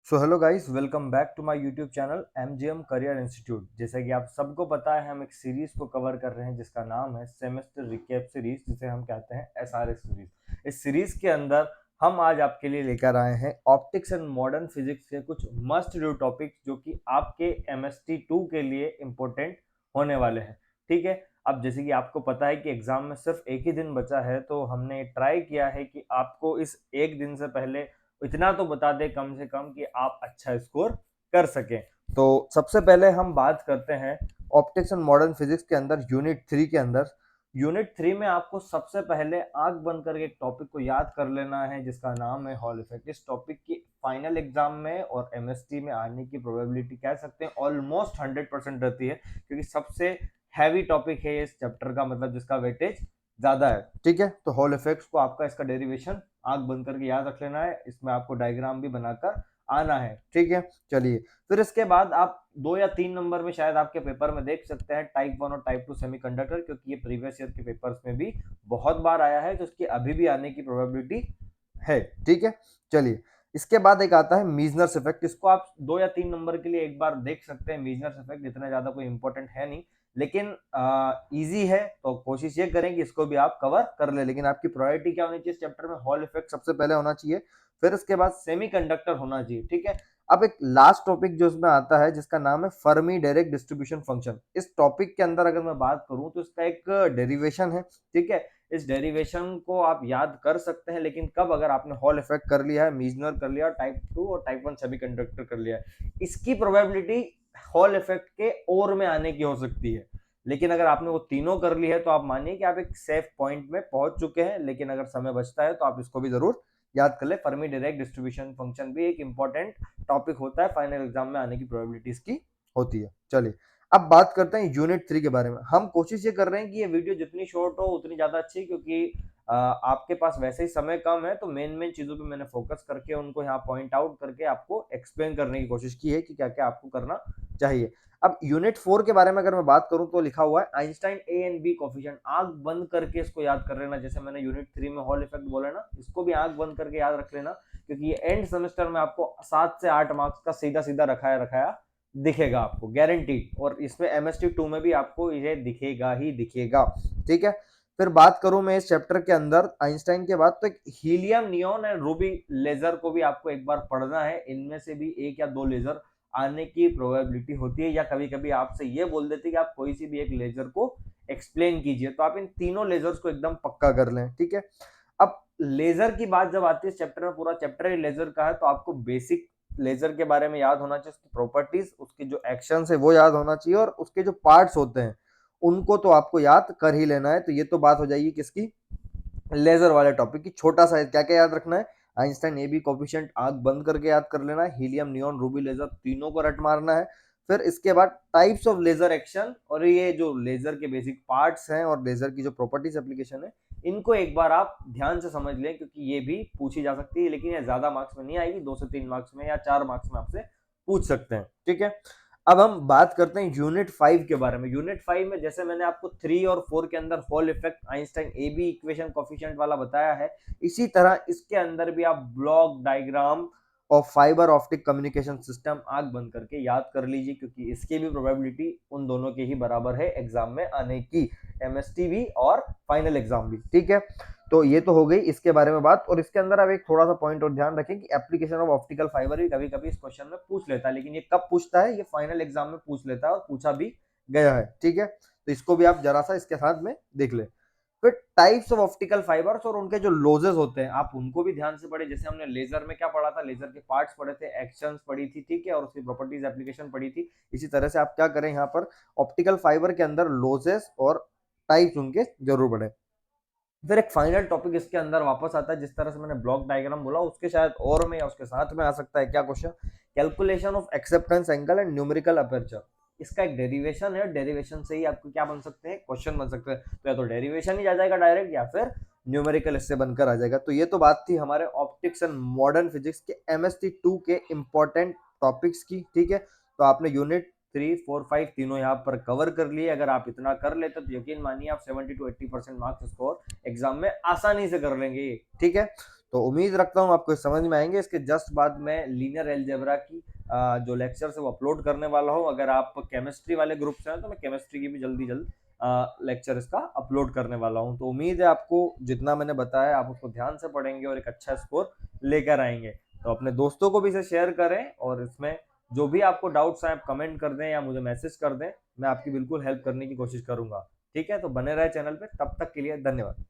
So hello guys, welcome back to my YouTube channel MGM career institute. जैसा कि आप सबको पता है, हम एक सीरीज को कवर कर रहे हैं जिसका नाम है सेमेस्टर रिकैप सीरीज, जिसे हम कहते हैं एसआरएस सीरीज। इस सीरीज के अंदर हम आज आपके लिए लेकर आए हैं ऑप्टिक्स एंड मॉडर्न फिजिक्स के कुछ मस्ट डू टॉपिक्स जो कि आपके एमएसटी 2 के लिए इम्पोर्टेंट होने वाले हैं। ठीक है। अब जैसे कि आपको पता है कि एग्जाम में सिर्फ एक ही दिन बचा है, तो हमने ट्राई किया है कि आपको इस एक दिन से पहले इतना तो बता दे कम से कम कि आप अच्छा स्कोर कर सकें। तो सबसे पहले हम बात करते हैं ऑप्टिक्स एंड मॉडर्न फिजिक्स के अंदर यूनिट 3 के अंदर। यूनिट 3 में आपको सबसे पहले आंख बंद करके एक टॉपिक को याद कर लेना है जिसका नाम है हॉल इफेक्ट। इस टॉपिक की फाइनल एग्जाम में और एमएसटी में आने की प्रोबेबिलिटी कह सकते हैं ऑलमोस्ट 100% रहती है, क्योंकि सबसे हैवी टॉपिक है इस चैप्टर का, मतलब जिसका वेटेज ज्यादा है। ठीक है, तो हॉल इफेक्ट्स को आपका इसका डेरिवेशन आंख बंद करके याद रख लेना है। इसमें आपको डायग्राम भी बनाकर आना है। ठीक है, चलिए। फिर इसके बाद आप 2 या 3 नंबर में शायद आपके पेपर में देख सकते हैं टाइप 1 और टाइप 2 सेमीकंडक्टर, क्योंकि ये प्रीवियस ईयर के पेपर्स में भी बहुत बार आया है, तो इसकी अभी भी आने की प्रोबेबिलिटी है। ठीक है, चलिए। इसके बाद एक आता है मीजनर्स इफेक्ट। इसको आप 2 या 3 नंबर के लिए एक बार देख सकते हैं। मीजनर्स इफेक्ट इतना ज्यादा कोई इंपॉर्टेंट है नहीं, लेकिन इजी है, तो कोशिश ये करें कि इसको भी आप कवर कर ले। लेकिन आपकी प्रायोरिटी क्या होनी चाहिए इस चैप्टर में? हॉल इफेक्ट सबसे पहले होना चाहिए, फिर इसके बाद सेमीकंडक्टर होना चाहिए। ठीक है। अब एक लास्ट टॉपिक जो इसमें आता है जिसका नाम है फर्मी डायरेक्ट डिस्ट्रीब्यूशन फंक्शन। इस टॉपिक के अंदर अगर मैं बात करूं तो इसका एक डेरिवेशन है। ठीक है, इस डेरिवेशन को आप याद कर सकते हैं, लेकिन कब? अगर आपने हॉल इफेक्ट कर लिया है, मीजनर कर लिया, टाइप 2 और टाइप 1 सेमीकंडक्टर कर लिया है, इसकी प्रोबेबिलिटी हॉल इफेक्ट के और में आने की हो सकती है। लेकिन अगर आपने वो तीनों कर ली है तो आप मानिए कि आप एक सेफ पॉइंट में पहुंच चुके हैं। लेकिन अगर समय बचता है तो आप इसको भी जरूर याद कर ले। फर्मी डायरेक्ट डिस्ट्रीब्यूशन फंक्शन भी एक इंपॉर्टेंट टॉपिक होता है, फाइनल एग्जाम में आने की प्रोबेबिलिटीज की होती है। चलिए, अब बात करते हैं यूनिट 3 के बारे में। हम कोशिश ये कर रहे हैं कि ये वीडियो जितनी शॉर्ट हो उतनी ज्यादा अच्छी, क्योंकि आपके पास वैसे ही समय कम है, तो मेन मेन चीजों पे मैंने फोकस करके उनको यहाँ पॉइंट आउट करके आपको एक्सप्लेन करने की कोशिश की है कि क्या क्या आपको करना चाहिए। अब यूनिट 4 के बारे में अगर मैं बात करूं तो लिखा हुआ है Einstein A and B coefficient. आंख बंद करके इसको याद कर लेना। जैसे मैंने यूनिट 3 में हॉल इफेक्ट बोला ना, इसको भी आंख बंद करके याद रख लेना, क्योंकि ये एंड सेमेस्टर में आपको 7 से 8 मार्क्स का सीधा सीधा रखाया रखाया दिखेगा आपको, गारंटीड। और इसमें एमएसटी 2 में भी आपको ये दिखेगा ही दिखेगा। ठीक है। फिर बात करूं मैं इस चैप्टर के अंदर आइंस्टाइन के बाद, तो एक helium neon and ruby laser को भी आपको एक बार पढ़ना है। इनमें से भी एक या दो लेजर आने की प्रोबेबिलिटी होती है, या कभी कभी आपसे ये बोल देते कि आप कोई सी भी एक लेजर को एक्सप्लेन कीजिए, तो आप इन तीनों लेजर्स को एकदम पक्का कर लें। ठीक है। अब लेजर की बात जब आती है इस चैप्टर में, पूरा चैप्टर ही लेजर का है, तो आपको बेसिक लेजर के बारे में याद होना चाहिए, उसकी प्रॉपर्टीज, उसकी जो एक्शन है वो याद होना चाहिए, और उसके जो पार्ट्स होते हैं उनको तो आपको याद कर ही लेना है। तो ये तो बात हो जाएगी किसकी? लेजर वाले टॉपिक की। छोटा सा क्या क्या याद रखना है? आइंस्टाइन ए बी कोफिशिएंट आंख बंद करके याद कर लेना है, हीलियम नियॉन रूबी लेजर तीनों को रट मारना है। फिर इसके बाद टाइप्स ऑफ लेजर एक्शन, और ये जो लेजर के बेसिक पार्ट्स हैं और लेजर की जो प्रॉपर्टीज एप्लीकेशन है, इनको एक बार आप ध्यान से समझ लें, क्योंकि ये भी पूछी जा सकती है। लेकिन ये ज्यादा मार्क्स में नहीं आएगी, 2 से 3 मार्क्स में या 4 मार्क्स में आपसे पूछ सकते हैं। ठीक है। अब हम बात करते हैं यूनिट 5 के बारे में। यूनिट 5 में जैसे मैंने आपको 3 और 4 के अंदर Hall effect Einstein A B equation coefficient वाला बताया है, इसी तरह इसके अंदर भी आप ब्लॉक डायग्राम और फाइबर ऑप्टिक कम्युनिकेशन सिस्टम आंख बंद करके याद कर लीजिए, क्योंकि इसकी भी प्रोबेबिलिटी उन दोनों के ही बराबर है एग्जाम में आने की, एमएसटी भी और फाइनल एग्जाम भी। ठीक है, तो ये तो हो गई इसके बारे में बात। और इसके अंदर अब एक थोड़ा सा पॉइंट और ध्यान रखें कि एप्लीकेशन ऑफ ऑप्टिकल फाइबर भी कभी कभी इस क्वेश्चन में पूछ लेता है, लेकिन ये कब पूछता है? ये फाइनल एग्जाम में पूछ लेता है, और पूछा भी गया है। ठीक है, तो इसको भी आप जरा सा इसके साथ में देख ले। फिर टाइप्स ऑफ ऑप्टिकल फाइबर्स और उनके जो लोजेस होते हैं, आप उनको भी ध्यान से पढ़े। जैसे हमने लेजर में क्या पढ़ा था? लेजर के पार्ट्स पढ़े थे, एक्शंस पढ़ी थी, ठीक है, और उसकी प्रॉपर्टीज एप्लीकेशन पढ़ी थी। इसी तरह से आप क्या करें, यहाँ पर ऑप्टिकल फाइबर के अंदर लोजेस और टाइप्स उनके जरूर पढ़े। फिर एक फाइनल टॉपिक इसके अंदर वापस आता है, जिस तरह से मैंने ब्लॉक डायग्राम बोला, उसके शायद और में या उसके साथ में आ सकता है क्या question? Calculation of acceptance angle and numerical aperture. इसका एक डेरिवेशन है, डेरिवेशन से ही आपको क्या बन सकते हैं? क्वेश्चन बन सकते हैं। तो या तो डेरिवेशन ही आ जाएगा डायरेक्ट, या फिर न्यूमेरिकल इससे बनकर आ जाएगा। तो ये तो बात थी हमारे ऑप्टिक्स एंड मॉडर्न फिजिक्स के एमएसटी 2 के इंपॉर्टेंट टॉपिक्स की। ठीक है, तो आपने यूनिट 3, 4, 5 तीनों यहाँ पर कवर कर लिए। अगर आप इतना कर लेते तो यकीन मानिए आप 70 to 80% मार्क्स स्कोर एग्जाम में आसानी से कर लेंगे। ठीक है, तो उम्मीद रखता हूँ आपको समझ में आएंगे। इसके जस्ट बाद मैं लीनियर अलजेब्रा की जो लेक्चर्स है वो अपलोड करने वाला हूँ। अगर आप केमिस्ट्री वाले ग्रुप से हैं तो मैं केमिस्ट्री की भी जल्द लेक्चर इसका अपलोड करने वाला हूँ। तो उम्मीद है आपको जितना मैंने बताया आप उसको ध्यान से पढ़ेंगे और एक अच्छा स्कोर लेकर आएंगे। तो अपने दोस्तों को भी इसे शेयर करें और इसमें जो भी आपको डाउट्स हैं आप कमेंट कर दें या मुझे मैसेज कर दें, मैं आपकी बिल्कुल हेल्प करने की कोशिश करूंगा। ठीक है, तो बने रहे चैनल पे, तब तक के लिए धन्यवाद।